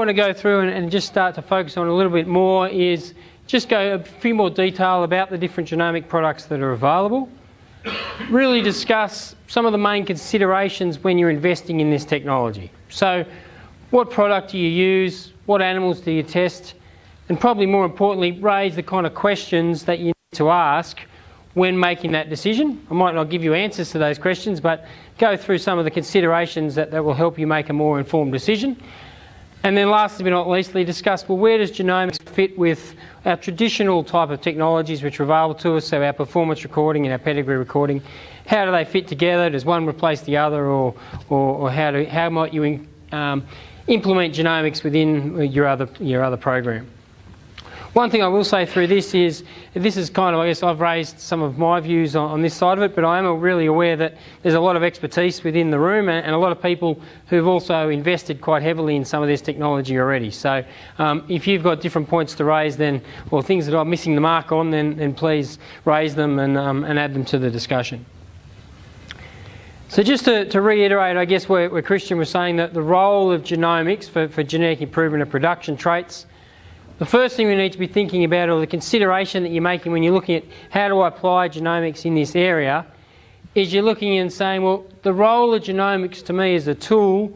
want to go through and just start to focus on a little bit more is just go a few more detail about the different genomic products that are available. Really discuss some of the main considerations when you're investing in this technology. So what product do you use? What animals do you test? And probably more importantly, raise the kind of questions that you need to ask when making that decision. I might not give you answers to those questions, but go through some of the considerations that will help you make a more informed decision. And then lastly but not leastly, discuss, well, where does genomics fit with our traditional type of technologies which are available to us, so our performance recording and our pedigree recording? How do they fit together? Does one replace the other, or how might you implement genomics within your other program? One thing I will say through this is kind of, I guess I've raised some of my views on this side of it, but I am really aware that there's a lot of expertise within the room and a lot of people who've also invested quite heavily in some of this technology already. So if you've got different points to raise or things that I'm missing the mark on, then please raise them and add them to the discussion. So just to reiterate, I guess where Christian was saying that the role of genomics for genetic improvement of production traits, the first thing we need to be thinking about, or the consideration that you're making when you're looking at how do I apply genomics in this area, is you're looking and saying, well, the role of genomics to me as a tool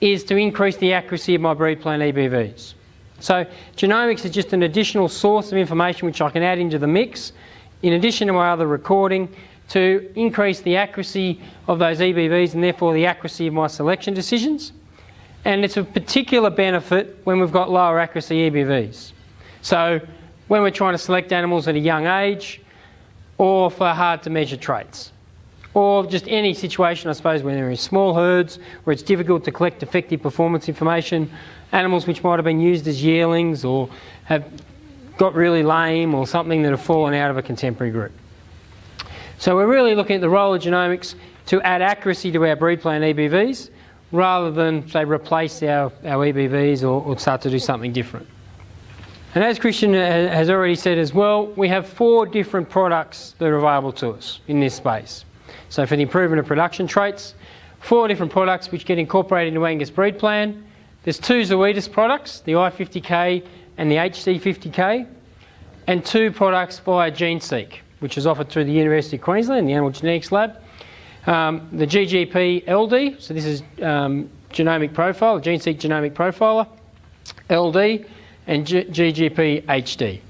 is to increase the accuracy of my breed plan EBVs. So genomics is just an additional source of information which I can add into the mix, in addition to my other recording, to increase the accuracy of those EBVs and therefore the accuracy of my selection decisions. And it's of particular benefit when we've got lower accuracy EBVs. So when we're trying to select animals at a young age, or for hard to measure traits, or just any situation, I suppose, when they're in small herds where it's difficult to collect effective performance information, animals which might have been used as yearlings or have got really lame or something that have fallen out of a contemporary group. So we're really looking at the role of genomics to add accuracy to our breed plan EBVs, rather than, say, replace our EBVs or start to do something different. And as Christian has already said as well, we have 4 different products that are available to us in this space. So for the improvement of production traits, 4 different products which get incorporated into Angus breed plan. There's 2 Zoetis products, the I50K and the HD50K, and 2 products via GeneSeq, which is offered through the University of Queensland, the Animal Genetics Lab. The GGP LD, so this is genomic profile, GeneSeq genomic profiler, LD, and GGP HD.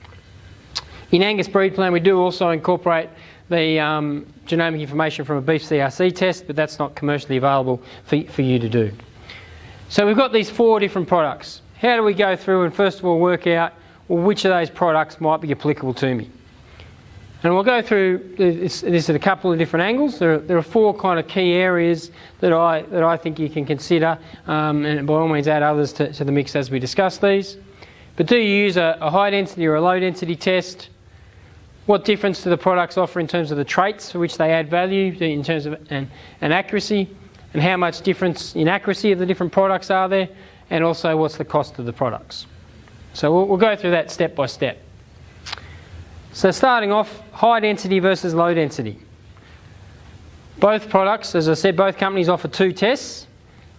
In Angus breed plan, we do also incorporate the genomic information from a beef CRC test, but that's not commercially available for you to do. So we've got these 4 different products. How do we go through and first of all work out, well, which of those products might be applicable to me? And we'll go through this at a couple of different angles. There are 4 kind of key areas that I think you can consider, and by all means add others to the mix as we discuss these. But do you use a high density or a low density test? What difference do the products offer in terms of the traits for which they add value in terms of and accuracy? And how much difference in accuracy of the different products are there? And also what's the cost of the products? So we'll go through that step by step. So starting off, high density versus low density. Both products, as I said, both companies offer 2 tests,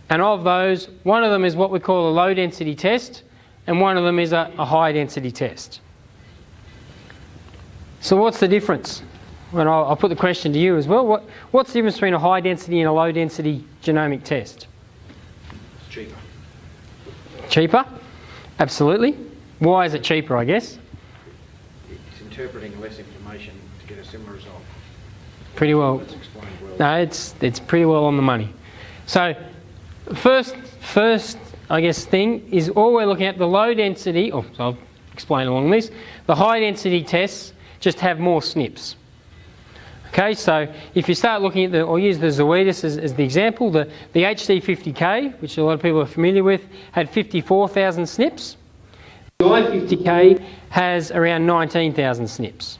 and of those, one of them is what we call a low density test, and one of them is a high density test. So what's the difference? And I'll put the question to you as well. What's the difference between a high density and a low density genomic test? It's cheaper. Cheaper? Absolutely. Why is it cheaper, I guess? Interpreting less information to get a similar result. Pretty well. That's explained well. No, it's pretty well on the money. So first I guess thing is all we're looking at the low density, so I'll explain along this. The high density tests just have more SNPs. Okay, so if you start looking at I'll use the Zoetis as the example, the HD50K, which a lot of people are familiar with, had 54,000 SNPs. The I50K has around 19,000 SNPs.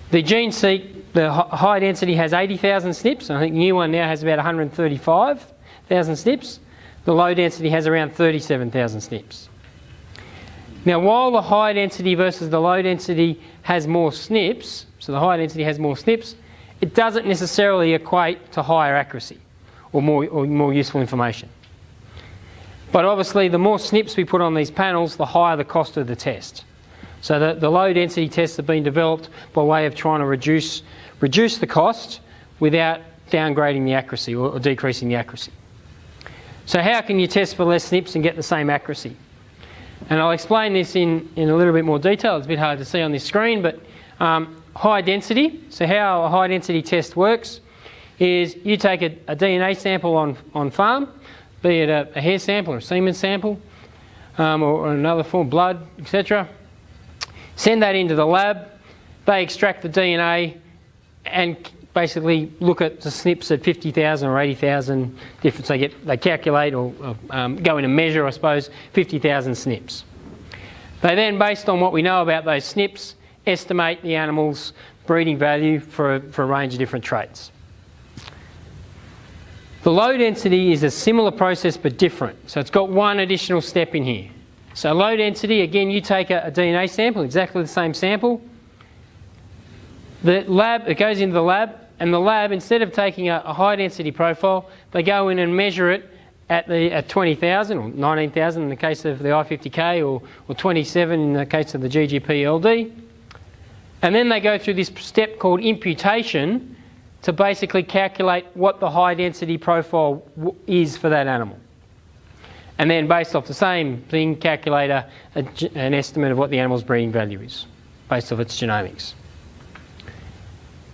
The GeneSeq, the high density, has 80,000 SNPs. I think the new one now has about 135,000 SNPs. The low density has around 37,000 SNPs. Now, while the high density versus the low density has more SNPs, so the high density has more SNPs, it doesn't necessarily equate to higher accuracy or more useful information. But obviously the more SNPs we put on these panels, the higher the cost of the test. So the low density tests have been developed by way of trying to reduce the cost without downgrading the accuracy or decreasing the accuracy. So how can you test for less SNPs and get the same accuracy? And I'll explain this in a little bit more detail. It's a bit hard to see on this screen, but high density. So how a high density test works is you take a DNA sample on farm, be it a hair sample or a semen sample, or another form, blood, etc. Send that into the lab. They extract the DNA and basically look at the SNPs at 50,000 or 80,000 different. They calculate or go in and measure, I suppose, 50,000 SNPs. They then, based on what we know about those SNPs, estimate the animal's breeding value for a range of different traits. The low density is a similar process but different. So it's got one additional step in here. So low density, again, you take a DNA sample, exactly the same sample. It goes into the lab, and the lab, instead of taking a high density profile, they go in and measure it at 20,000 or 19,000 in the case of the I50K or 27 in the case of the GGP-LD. And then they go through this step called imputation to basically calculate what the high density profile is for that animal. And then based off the same thing, calculate an estimate of what the animal's breeding value is, based off its genomics.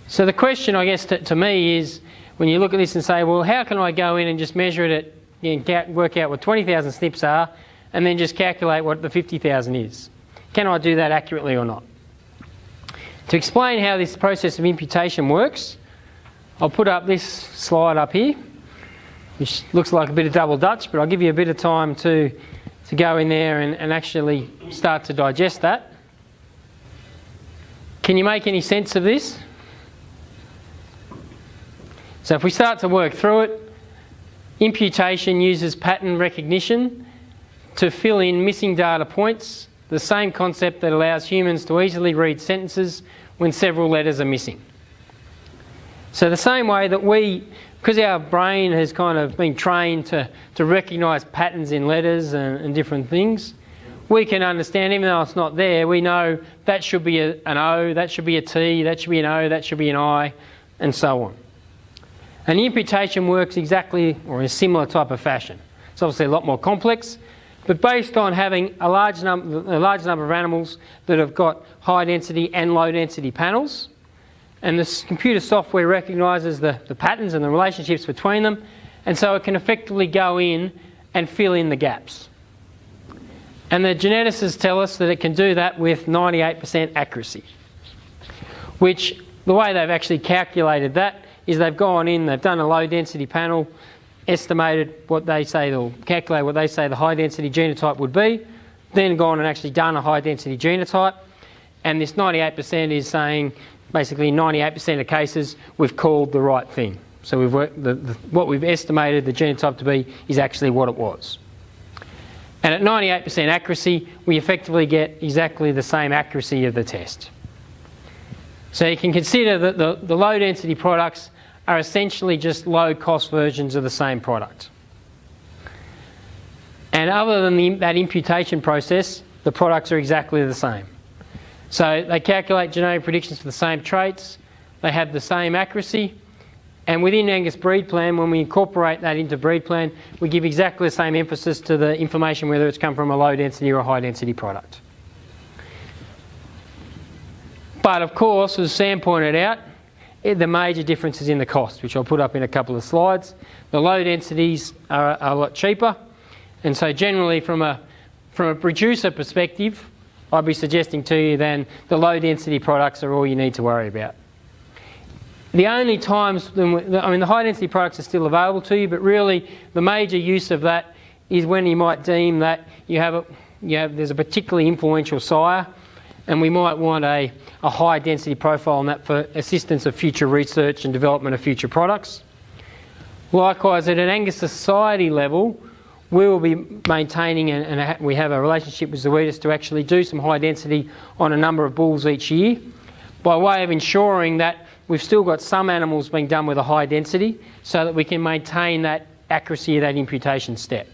So the question, I guess, to me is, when you look at this and say, well, how can I go in and just measure it and work out what 20,000 SNPs are, and then just calculate what the 50,000 is? Can I do that accurately or not? To explain how this process of imputation works, I'll put up this slide up here, which looks like a bit of double Dutch, but I'll give you a bit of time to go in there and actually start to digest that. Can you make any sense of this? So if we start to work through it, imputation uses pattern recognition to fill in missing data points, the same concept that allows humans to easily read sentences when several letters are missing. So the same way that because our brain has kind of been trained to recognise patterns in letters and different things, we can understand, even though it's not there, we know that should be an O, that should be a T, that should be an O, that should be an I, and so on. And imputation works exactly or in a similar type of fashion. It's obviously a lot more complex, but based on having a large number of animals that have got high density and low density panels, and the computer software recognises the patterns and the relationships between them, and so it can effectively go in and fill in the gaps. And the geneticists tell us that it can do that with 98% accuracy, which the way they've actually calculated that is they've gone in, they've done a low density panel, estimated what they say, or calculated what they say the high density genotype would be, then gone and actually done a high density genotype, and this 98% is saying basically 98% of cases we've called the right thing. So we've worked what we've estimated the genotype to be is actually what it was. And at 98% accuracy, we effectively get exactly the same accuracy of the test. So you can consider that the low density products are essentially just low cost versions of the same product. And other than that imputation process, the products are exactly the same. So they calculate genetic predictions for the same traits, they have the same accuracy, and within Angus Breed Plan, when we incorporate that into Breed Plan, we give exactly the same emphasis to the information whether it's come from a low density or a high density product. But of course, as Sam pointed out, the major difference is in the cost, which I'll put up in a couple of slides. The low densities are a lot cheaper, and so generally from a producer perspective, I'd be suggesting to you then the low density products are all you need to worry about. The only times, the high density products are still available to you, but really the major use of that is when you might deem that there's a particularly influential sire, and we might want a high density profile on that for assistance of future research and development of future products. Likewise, at an Angus Society level, we will be maintaining and we have a relationship with Zoetis to actually do some high density on a number of bulls each year, by way of ensuring that we've still got some animals being done with a high density so that we can maintain that accuracy of that imputation step.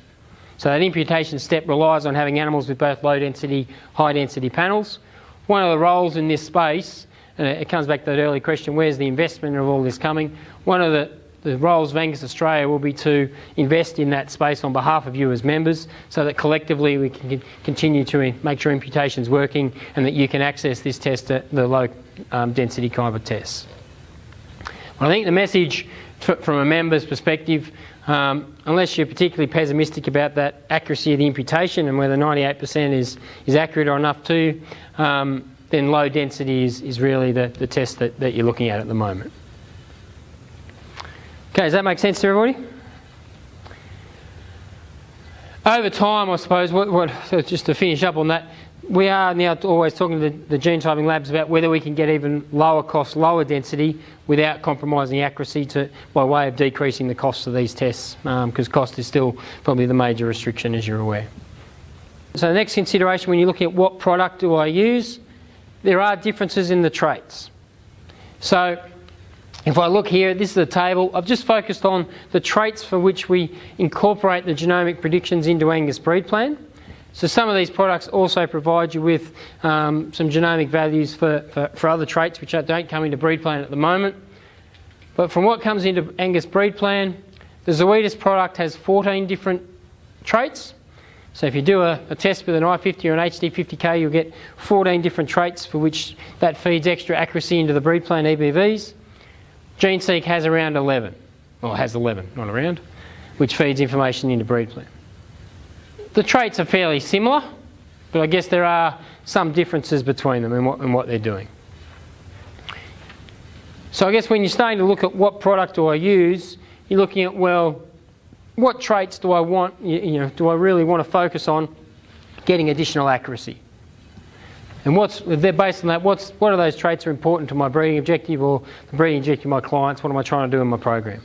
So that imputation step relies on having animals with both low density, high density panels. One of the roles in this space, and it comes back to that early question, where's the investment of all this coming? One of the roles of Angus Australia will be to invest in that space on behalf of you as members, so that collectively we can continue to make sure imputation's working and that you can access this test at the low density kind of tests. I think the message from a member's perspective, unless you're particularly pessimistic about that accuracy of the imputation and whether 98% is accurate or enough to, then low density is really the test that you're looking at the moment. Okay, does that make sense to everybody? Over time, I suppose, so just to finish up on that, we are now always talking to the genotyping labs about whether we can get even lower cost, lower density without compromising accuracy by way of decreasing the costs of these tests, because cost is still probably the major restriction, as you're aware. So the next consideration when you're looking at what product do I use, there are differences in the traits. So if I look here, this is a table. I've just focused on the traits for which we incorporate the genomic predictions into Angus breed plan. So some of these products also provide you with some genomic values for other traits which don't come into breed plan at the moment. But from what comes into Angus breed plan, the Zoetis product has 14 different traits. So if you do a test with an I50 or an HD50K, you'll get 14 different traits for which that feeds extra accuracy into the breed plan EBVs. GeneSeq has around 11, well, it has 11, not around, which feeds information into breed plan. The traits are fairly similar, but I guess there are some differences between them and what they're doing. So I guess when you're starting to look at what product do I use, you're looking at, well, what traits do I want, do I really want to focus on getting additional accuracy? And they're based on that, what are those traits are important to my breeding objective or the breeding objective of my clients? What am I trying to do in my program?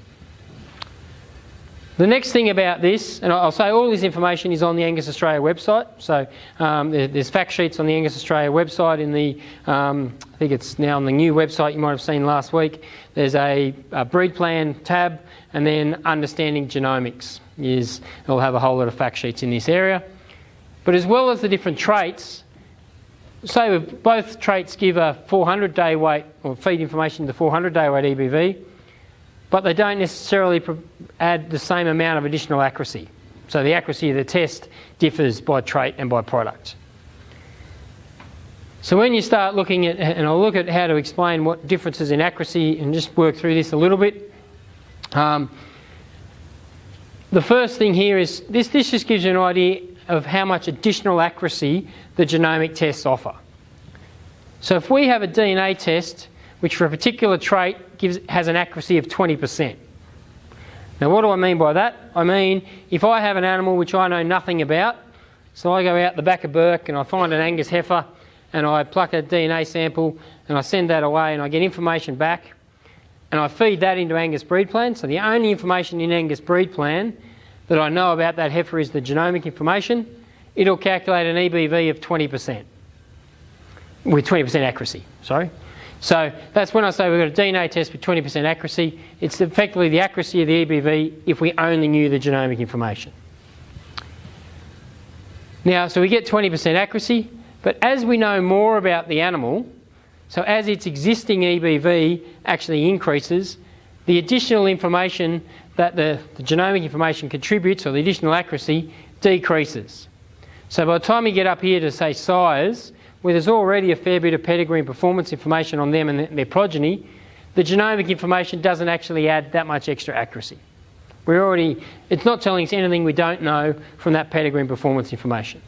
The next thing about this, and I'll say all this information is on the Angus Australia website. So there's fact sheets on the Angus Australia website in the, I think it's now on the new website you might have seen last week. There's a breed plan tab, and then understanding genomics it'll have a whole lot of fact sheets in this area. But as well as the different traits, say both traits give a 400-day weight or feed information to the 400-day weight EBV, but they don't necessarily add the same amount of additional accuracy. So the accuracy of the test differs by trait and by product. So when you start looking at, and I'll look at how to explain what differences in accuracy and just work through this a little bit. The first thing here is, this just gives you an idea of how much additional accuracy the genomic tests offer. So if we have a DNA test which for a particular trait has an accuracy of 20%. Now what do I mean by that? I mean if I have an animal which I know nothing about, so I go out the back of Byrne and I find an Angus heifer and I pluck a DNA sample and I send that away and I get information back and I feed that into Angus breed plan. So the only information in Angus breed plan that I know about that heifer is the genomic information. It'll calculate an EBV of 20%, with 20% accuracy, sorry. So that's when I say we've got a DNA test with 20% accuracy. It's effectively the accuracy of the EBV if we only knew the genomic information. Now, so we get 20% accuracy, but as we know more about the animal, so as its existing EBV actually increases, the additional information that the genomic information contributes, or the additional accuracy, decreases. So by the time you get up here to say size, where there's already a fair bit of pedigree and performance information on them and their progeny, the genomic information doesn't actually add that much extra accuracy. It's not telling us anything we don't know from that pedigree and performance information.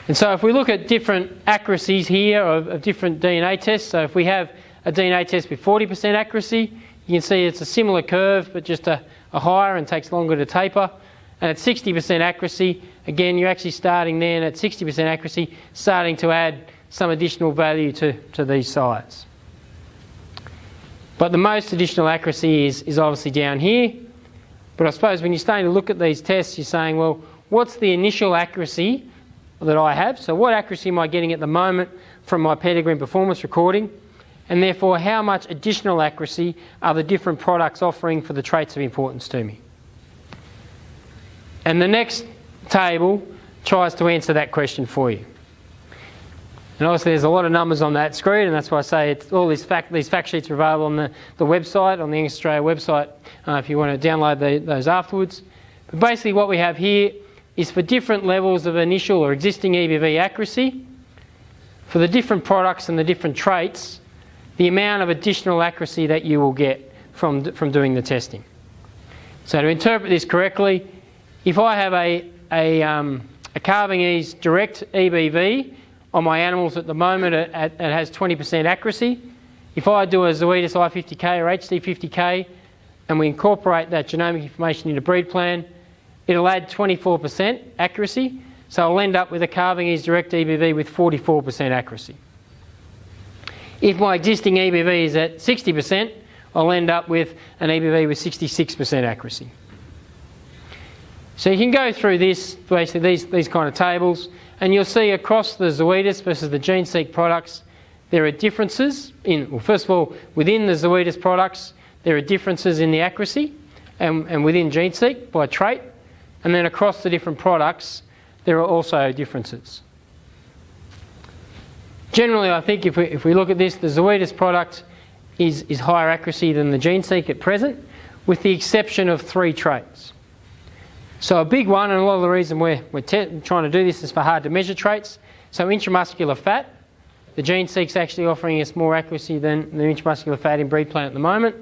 And so if we look at different accuracies here of different DNA tests, so if we have a DNA test with 40% accuracy, you can see it's a similar curve but just a higher and takes longer to taper. And at 60% accuracy, again, you're actually starting then at 60% accuracy, starting to add some additional value to these sites. But the most additional accuracy is obviously down here. But I suppose when you're starting to look at these tests, you're saying, well, what's the initial accuracy that I have? So what accuracy am I getting at the moment from my pedigree and performance recording? And therefore, how much additional accuracy are the different products offering for the traits of importance to me? And the next table tries to answer that question for you. And obviously there's a lot of numbers on that screen, and that's why I say it's all these fact sheets are available on the website, on the Angus Australia website, if you want to download those afterwards. But basically what we have here is for different levels of initial or existing EBV accuracy, for the different products and the different traits, the amount of additional accuracy that you will get from doing the testing. So to interpret this correctly, if I have a carving ease direct EBV on my animals at the moment, it has 20% accuracy. If I do a Zoetis I50K or HD50K and we incorporate that genomic information into breed plan, it'll add 24% accuracy. So I'll end up with a carving ease direct EBV with 44% accuracy. If my existing EBV is at 60%, I'll end up with an EBV with 66% accuracy. So you can go through this, basically these kind of tables, and you'll see across the Zoetis versus the GeneSeq products, there are differences well, first of all, within the Zoetis products, there are differences in the accuracy, and within GeneSeq by trait, and then across the different products, there are also differences. Generally, I think if we look at this, the Zoetis product is higher accuracy than the GeneSeq at present, with the exception of 3 traits. So a big one, and a lot of the reason we're trying to do this is for hard to measure traits. So intramuscular fat, the GeneSeq's actually offering us more accuracy than the intramuscular fat in breed plan at the moment.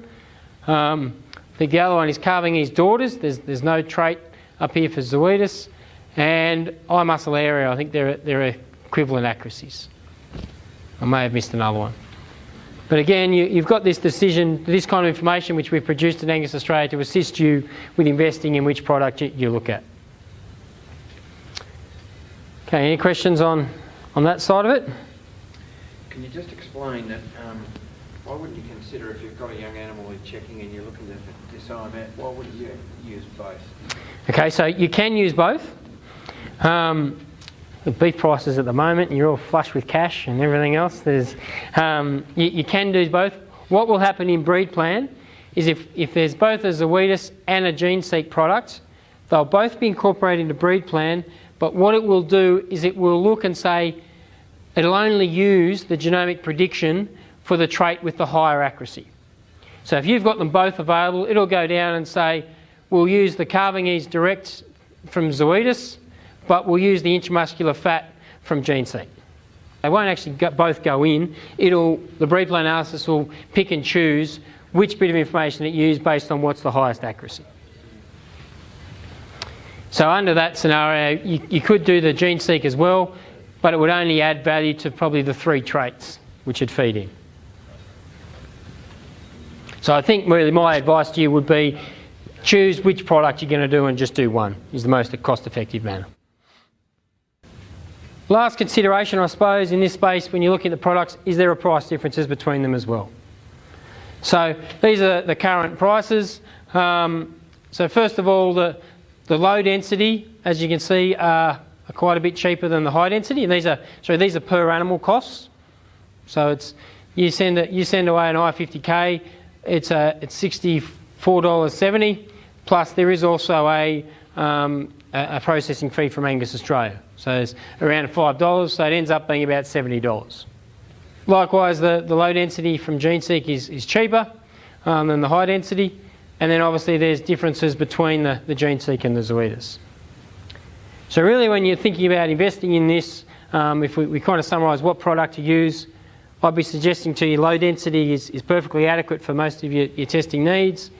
The other one is carving ease daughters. There's no trait up here for Zoetis. And eye muscle area, I think there are equivalent accuracies. I may have missed another one. But again, you've got this decision, this kind of information which we've produced at Angus Australia to assist you with investing in which product you look at. Okay, any questions on that side of it? Can you just explain that, why wouldn't you consider, if you've got a young animal you're checking and you're looking to decide that, why wouldn't you use both? Okay, so you can use both. With beef prices at the moment, you're all flush with cash and everything else. You can do both. What will happen in breed plan is if there's both a Zoetis and a GeneSeq product, they'll both be incorporated into breed plan, but what it will do is it will look and say it'll only use the genomic prediction for the trait with the higher accuracy. So if you've got them both available, it'll go down and say we'll use the carving ease direct from Zoetis, but we'll use the intramuscular fat from GeneSeq. They won't actually both go in. The breed plan analysis will pick and choose which bit of information it used based on what's the highest accuracy. So under that scenario, you could do the GeneSeq as well, but it would only add value to probably the 3 traits which it'd feed in. So I think really my advice to you would be choose which product you're going to do and just do one is the most cost-effective manner. Last consideration, I suppose, in this space when you're looking at the products, is there are price differences between them as well. So these are the current prices. So first of all, the low density, as you can see, are quite a bit cheaper than the high density, and these are per animal costs. So it's you send away an I50K, it's $64.70, plus there is also a processing fee from Angus Australia. So it's around $5, so it ends up being about $70. Likewise, the low density from GeneSeq is cheaper than the high density, and then obviously there's differences between the GeneSeq and the Zoetis. So really when you're thinking about investing in this, if we kind of summarise what product to use, I'd be suggesting to you low density is perfectly adequate for most of your testing needs.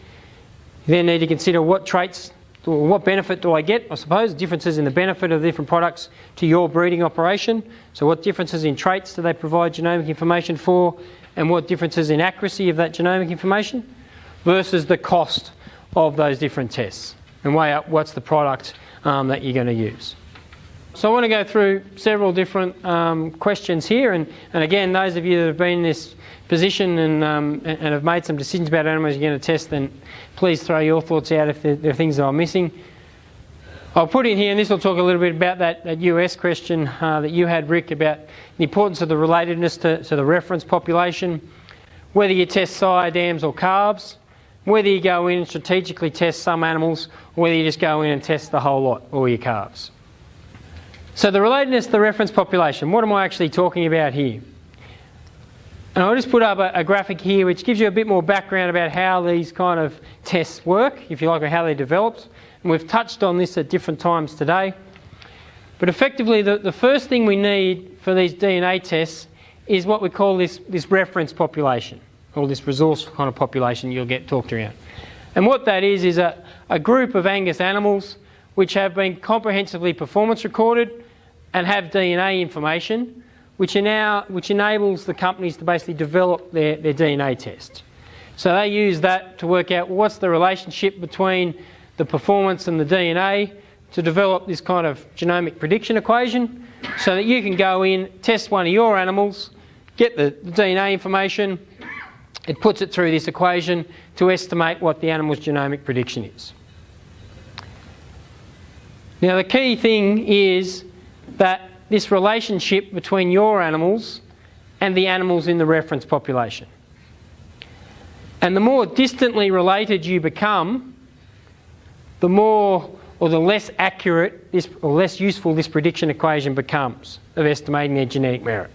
You then need to consider what traits, or what benefit do I get, I suppose, differences in the benefit of the different products to your breeding operation. So what differences in traits do they provide genomic information for, and what differences in accuracy of that genomic information versus the cost of those different tests, and weigh up what's the product that you're going to use. So I want to go through several different questions here, and again, those of you that have been in this position and have made some decisions about animals you're going to test, then please throw your thoughts out if there are things that I'm missing. I'll put in here, and this will talk a little bit about that US question that you had, Rick, about the importance of the relatedness to the reference population, whether you test sire, dams or calves. whether you go in and strategically test some animals, or whether you just go in and test the whole lot, all your calves. So the relatedness to the reference population, what am I actually talking about here? And I'll just put up a graphic here which gives you a bit more background about how these kind of tests work, if you like, or how they're developed. And we've touched on this at different times today. But effectively, the first thing we need for these DNA tests is what we call this reference population, or this resource kind of population you'll get talked around. And what that is a group of Angus animals which have been comprehensively performance recorded and have DNA information, which enables the companies to basically develop their DNA tests. So they use that to work out what's the relationship between the performance and the DNA to develop this kind of genomic prediction equation so that you can go in, test one of your animals, get the DNA information, it puts it through this equation to estimate what the animal's genomic prediction is. Now the key thing is that this relationship between your animals and the animals in the reference population. And the more distantly related you become, the more or the less accurate or less useful this prediction equation becomes of estimating their genetic merit.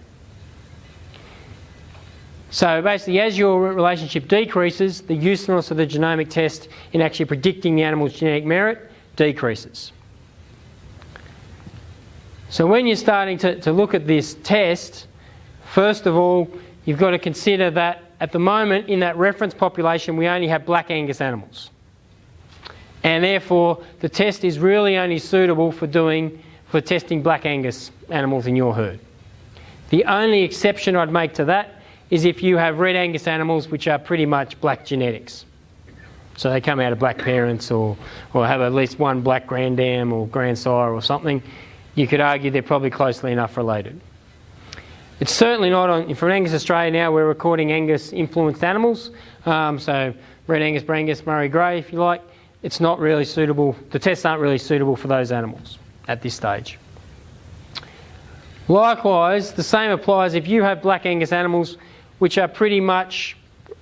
So basically, as your relationship decreases, the usefulness of the genomic test in actually predicting the animal's genetic merit decreases. So when you're starting to look at this test, first of all, you've got to consider that at the moment in that reference population we only have black Angus animals. And therefore the test is really only suitable for testing black Angus animals in your herd. The only exception I'd make to that is if you have red Angus animals which are pretty much black genetics. So they come out of black parents or have at least one black granddam or grandsire or something. You could argue they're probably closely enough related. It's certainly not on, for Angus Australia now we're recording Angus influenced animals, so red Angus, Brangus, Murray Grey if you like. It's not really suitable, the tests aren't really suitable for those animals at this stage. Likewise, the same applies if you have black Angus animals which are pretty much,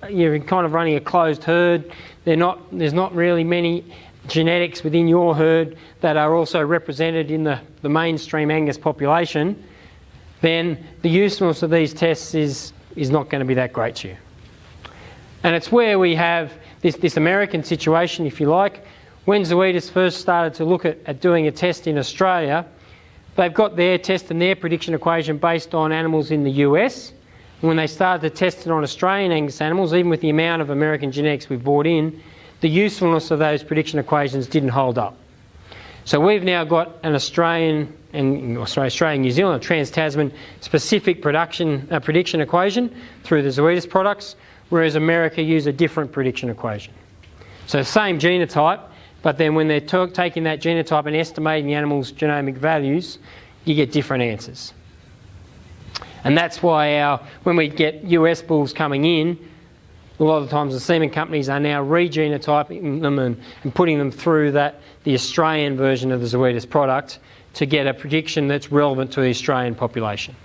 you're kind of running a closed herd, there's not really many genetics within your herd that are also represented in the mainstream Angus population, then the usefulness of these tests is not going to be that great to you. And it's where we have this American situation, if you like. When Zoetis first started to look at doing a test in Australia, they've got their test and their prediction equation based on animals in the US. And when they started to test it on Australian Angus animals, even with the amount of American genetics we've brought in, the usefulness of those prediction equations didn't hold up. So we've now got an Australian New Zealand, a trans-Tasman specific prediction equation through the Zoetis products, whereas America use a different prediction equation. So same genotype, but then when they're taking that genotype and estimating the animal's genomic values, you get different answers. And that's why when we get US bulls coming in, a lot of the times the semen companies are now regenotyping them and putting them through the Australian version of the Zoetis product to get a prediction that's relevant to the Australian population.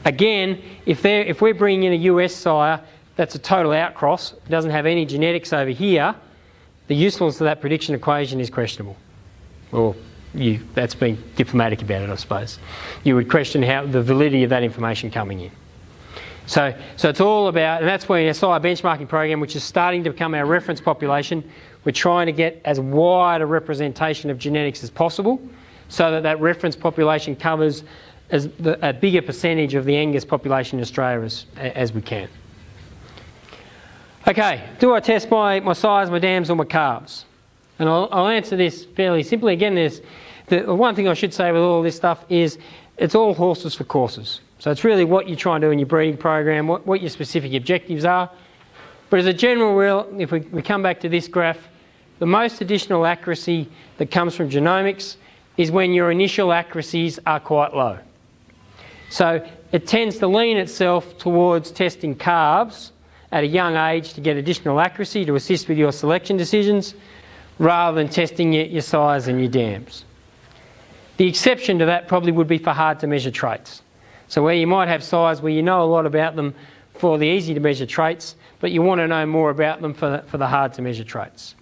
Again, if we're bringing in a US sire that's a total outcross, doesn't have any genetics over here, the usefulness of that prediction equation is questionable. Or that's being diplomatic about it, I suppose. You would question the validity of that information coming in. So it's all about, and that's where our sire benchmarking program, which is starting to become our reference population, we're trying to get as wide a representation of genetics as possible so that reference population covers a bigger percentage of the Angus population in Australia as we can. Okay, do I test my sires, my dams or my calves? And I'll answer this fairly simply. Again, the one thing I should say with all this stuff is it's all horses for courses. So it's really what you try and do in your breeding program, what your specific objectives are. But as a general rule, if we come back to this graph, the most additional accuracy that comes from genomics is when your initial accuracies are quite low. So it tends to lean itself towards testing calves at a young age to get additional accuracy to assist with your selection decisions rather than testing your sires and your dams. The exception to that probably would be for hard to measure traits. So where you might have sires where you know a lot about them for the easy to measure traits, but you want to know more about them for the hard to measure traits.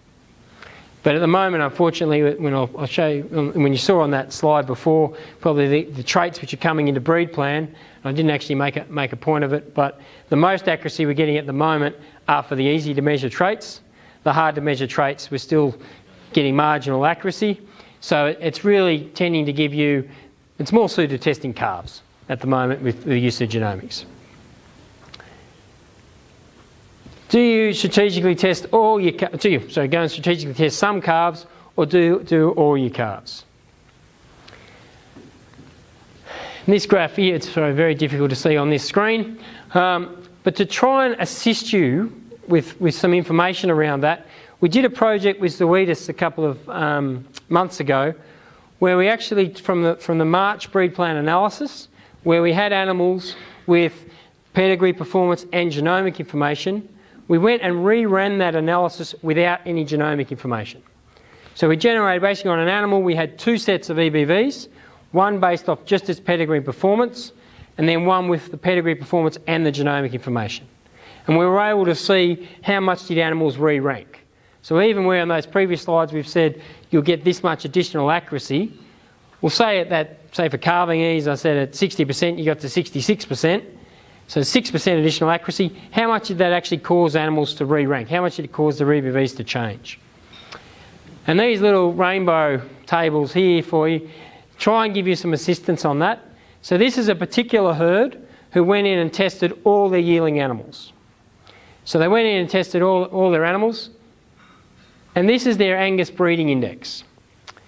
But at the moment, unfortunately, when I'll show you, when you saw on that slide before, probably the traits which are coming into breed plan, I didn't actually make a point of it, but the most accuracy we're getting at the moment are for the easy to measure traits. The hard to measure traits, we're still getting marginal accuracy. So it's really tending to give you, it's more suited to testing calves at the moment with the use of genomics. Do you strategically test all your calves? Go and strategically test some calves, or do all your calves? In this graph here, it's very difficult to see on this screen, but to try and assist you with some information around that, we did a project with Zoetis a couple of months ago, where we actually, from the March breed plan analysis, where we had animals with pedigree, performance and genomic information, we went and re-ran that analysis without any genomic information. So we generated, basically on an animal, we had two sets of EBVs, one based off just its pedigree and performance, and then one with the pedigree, performance and the genomic information. And we were able to see how much did animals re-rank. So even where on those previous slides we've said you'll get this much additional accuracy, we'll say at that, say for calving ease, I said at 60% you got to 66%. So 6% additional accuracy. How much did that actually cause animals to re-rank? How much did it cause the EBVs to change? And these little rainbow tables here for you try and give you some assistance on that. So this is a particular herd who went in and tested all their yearling animals. So they went in and tested all their animals, and this is their Angus breeding index.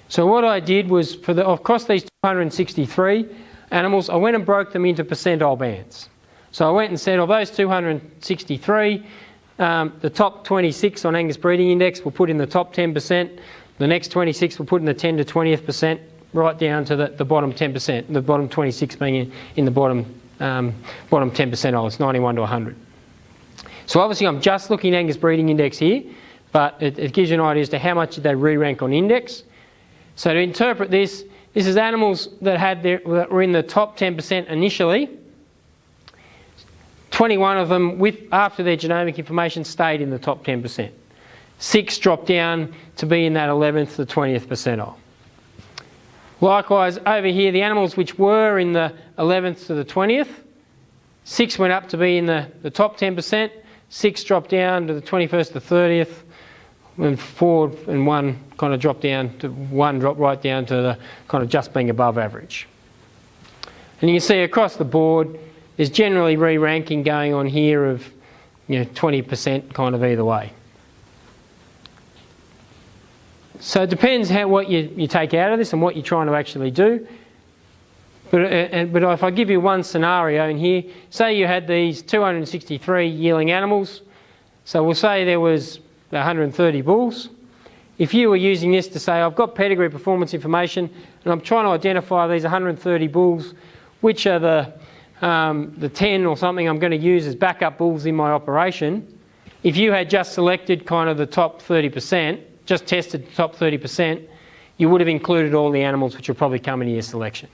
So what I did was, across these 263 animals, I went and broke them into percentile bands. So I went and said, of those 263, the top 26 on Angus breeding index we'll put in the top 10%, the next 26 we'll put in the 10 to 20th percent, right down to the bottom 10%, the bottom 26 being in the bottom 10 percentile, it's 91 to 100. So obviously I'm just looking at Angus breeding index here, but it gives you an idea as to how much did they re-rank on index. So to interpret this, this is animals that were in the top 10% initially. 21 of them, after their genomic information, stayed in the top 10%. 6 dropped down to be in that 11th to 20th percentile. Likewise, over here, the animals which were in the 11th to the 20th, 6 went up to be in the top 10%, 6 dropped down to the 21st to 30th, and 4 and 1 kind of dropped down to 1 dropped right down to the kind of just being above average. And you can see across the board, there's generally re-ranking going on here of 20% kind of either way. So it depends what you take out of this and what you're trying to actually do. But if I give you one scenario in here, say you had these 263 yearling animals, so we'll say there was 130 bulls. If you were using this to say, I've got pedigree performance information and I'm trying to identify these 130 bulls, which are the 10 or something I'm going to use as backup bulls in my operation, if you had just selected kind of the top 30%, just tested the top 30%, you would have included all the animals which will probably come into your selection.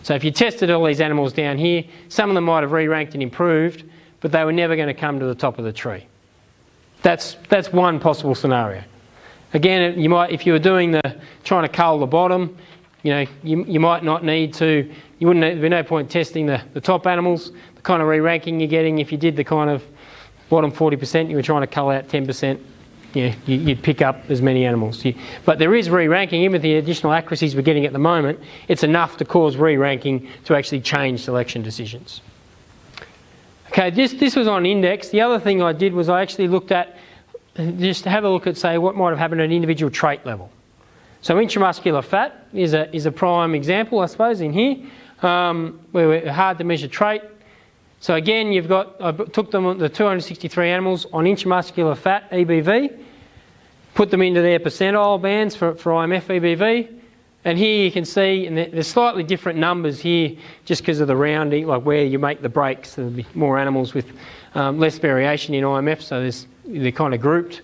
So if you tested all these animals down here, some of them might have re-ranked and improved, but they were never going to come to the top of the tree. That's one possible scenario. Again, you might, if you were trying to cull the bottom, you might not need to. There'd be no point testing the top animals. The kind of re-ranking you're getting, if you did the kind of bottom 40%, you were trying to cull out 10%. You'd pick up as many animals. But there is re-ranking, even with the additional accuracies we're getting at the moment, it's enough to cause re-ranking to actually change selection decisions. Okay, this was on index. The other thing I did was I actually looked at, just to have a look at, say, what might have happened at an individual trait level. So intramuscular fat is a prime example, I suppose, in here, where we're hard to measure trait. So again, I took the 263 animals on intramuscular fat EBV, put them into their percentile bands for IMF EBV, and here you can see, and there's slightly different numbers here just because of the rounding, like where you make the breaks. There'll be more animals with less variation in IMF, so they're kind of grouped.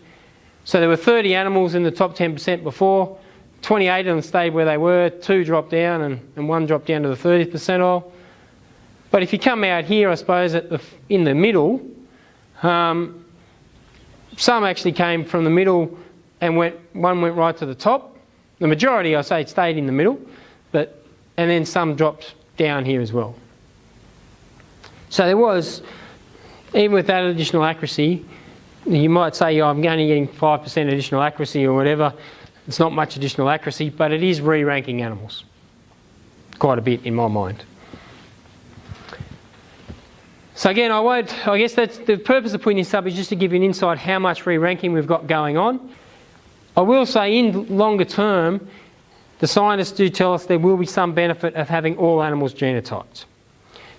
So there were 30 animals in the top 10% before, 28 of them stayed where they were, 2 dropped down and 1 dropped down to the 30th percentile. But if you come out here, I suppose, in the middle, some actually came from the middle and one went right to the top. The majority, I say, stayed in the middle, and then some dropped down here as well. So there was, even with that additional accuracy, you might say, I'm only getting 5% additional accuracy or whatever. It's not much additional accuracy, but it is re-ranking animals. Quite a bit in my mind. So again, I guess that's the purpose of putting this up, is just to give you an insight how much re-ranking we've got going on. I will say in longer term, the scientists do tell us there will be some benefit of having all animals genotyped.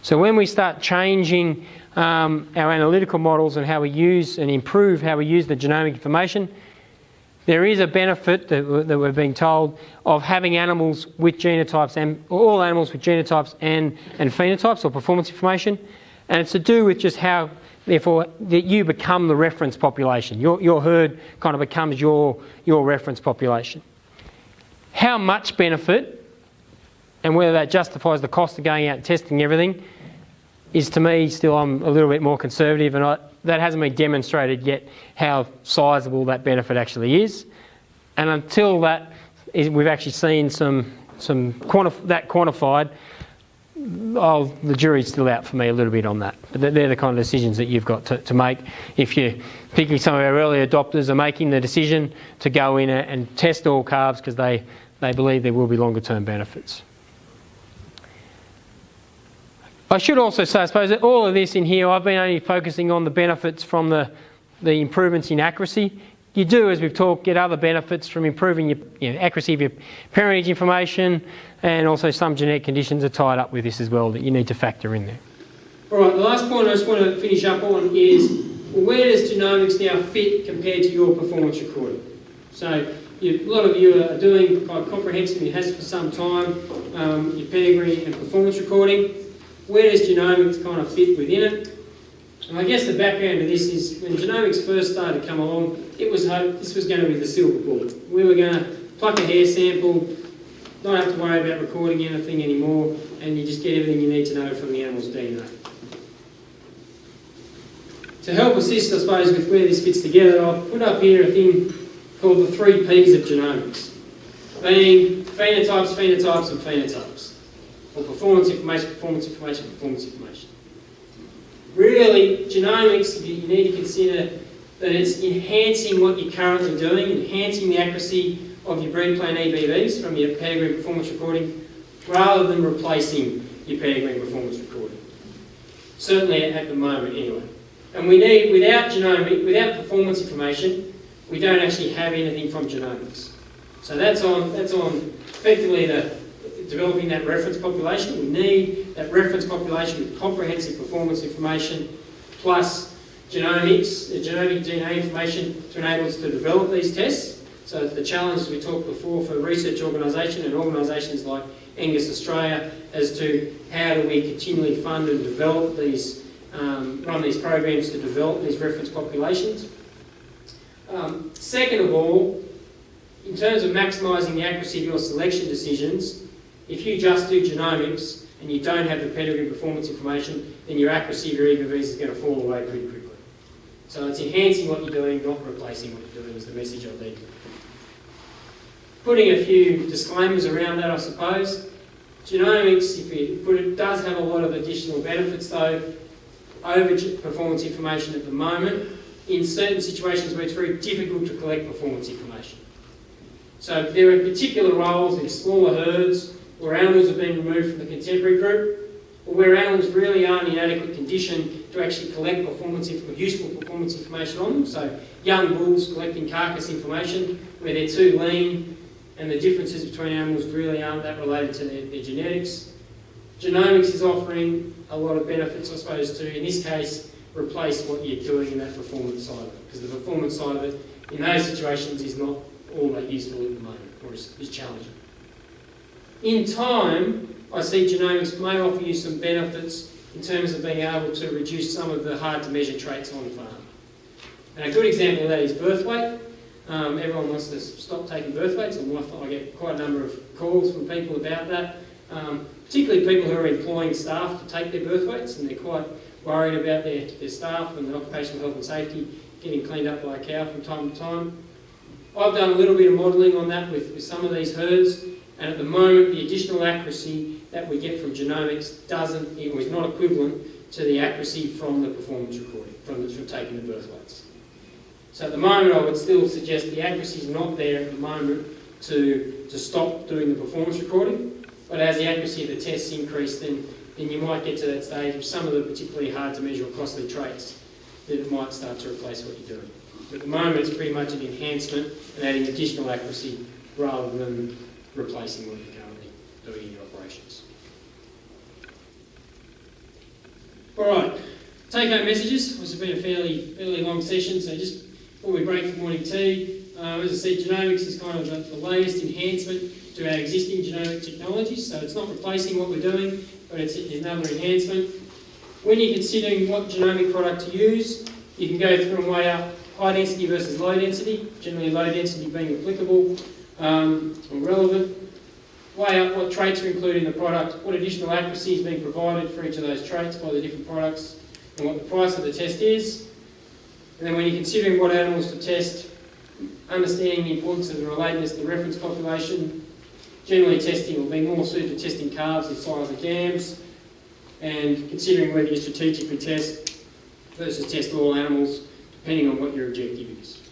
So when we start changing our analytical models and how we use and improve how we use the genomic information, there is a benefit that we're being told of having animals with genotypes, and all animals with genotypes and phenotypes or performance information. And it's to do with just how, therefore, that you become the reference population. Your herd kind of becomes your reference population. How much benefit, and whether that justifies the cost of going out and testing everything, is, to me, still I'm a little bit more conservative, and that hasn't been demonstrated yet how sizable that benefit actually is. And until we've actually seen some quantified, the jury's still out for me a little bit on that. But they're the kind of decisions that you've got to make. If you're thinking some of our early adopters are making the decision to go in and test all calves because they believe there will be longer term benefits. I should also say, I suppose, that all of this in here, I've been only focusing on the benefits from the improvements in accuracy. You do, as we've talked, get other benefits from improving your accuracy of your parentage information, and also some genetic conditions are tied up with this as well that you need to factor in there. All right, the last point I just want to finish up on is, well, where does genomics now fit compared to your performance recording? So a lot of you are doing quite comprehensive, and has for some time, your pedigree and performance recording. Where does genomics kind of fit within it? And I guess the background to this is, when genomics first started to come along, it was hoped this was going to be the silver bullet. We were going to pluck a hair sample, not have to worry about recording anything anymore, and you just get everything you need to know from the animal's DNA. To help assist, I suppose, with where this fits together, I've put up here a thing called the 3 Ps of genomics, being phenotypes, phenotypes, and phenotypes. Or performance information, performance information, performance information. Really, genomics, you need to consider that it's enhancing what you're currently doing, enhancing the accuracy of your breed plan EBVs from your pedigree performance recording, rather than replacing your pedigree performance recording. Certainly at the moment, anyway. And we need, without performance information, we don't actually have anything from genomics. So that's on effectively developing that reference population. We need that reference population with comprehensive performance information plus genomics, genomic DNA information to enable us to develop these tests. So the challenges we talked before for research organisation and organisations like Angus Australia as to how do we continually fund and develop these, run these programs to develop these reference populations. Second of all, in terms of maximising the accuracy of your selection decisions, if you just do genomics and you don't have the pedigree performance information, then your accuracy of your EBVs is going to fall away pretty quickly. So it's enhancing what you're doing, not replacing what you're doing, is the message I need. Putting a few disclaimers around that, I suppose. Genomics, if you put it, does have a lot of additional benefits though over performance information at the moment, in certain situations where it's very difficult to collect performance information. So there are particular roles in smaller herds where animals have been removed from the contemporary group, or where animals really aren't in adequate condition to actually collect useful performance information on them. So young bulls collecting carcass information where they're too lean and the differences between animals really aren't that related to their genetics. Genomics is offering a lot of benefits, I suppose, to, in this case, replace what you're doing in that performance side of it, because the performance side of it in those situations is not all that useful at the moment, or is challenging. In time, I see genomics may offer you some benefits in terms of being able to reduce some of the hard-to-measure traits on farm. And a good example of that is birth weight. Everyone wants to stop taking birth weights, and I get quite a number of calls from people about that. particularly people who are employing staff to take their birth weights, and they're quite worried about their staff and their occupational health and safety getting cleaned up by a cow from time to time. I've done a little bit of modelling on that with some of these herds, and at the moment the additional accuracy that we get from genomics is not equivalent to the accuracy from the performance recording, from taking the birth weights. So at the moment I would still suggest the accuracy is not there at the moment to stop doing the performance recording, but as the accuracy of the tests increase, then you might get to that stage of some of the particularly hard to measure or costly traits that it might start to replace what you're doing. But at the moment it's pretty much an enhancement and adding additional accuracy rather than replacing what you're currently doing in your operations. Alright, take-home messages. This has been a fairly long session, so just before we break for morning tea, as I said, genomics is kind of the latest enhancement to our existing genomic technologies, so it's not replacing what we're doing, but it's another enhancement. When you're considering what genomic product to use, you can go through and weigh up high density versus low density, generally low density being applicable or relevant. Weigh up what traits are included in the product, what additional accuracy is being provided for each of those traits by the different products, and what the price of the test is. And then when you're considering what animals to test, understanding the importance of the relatedness to the reference population. Generally testing will be more suited to testing calves the size of lambs, and considering whether you strategically test versus test all animals, depending on what your objective is.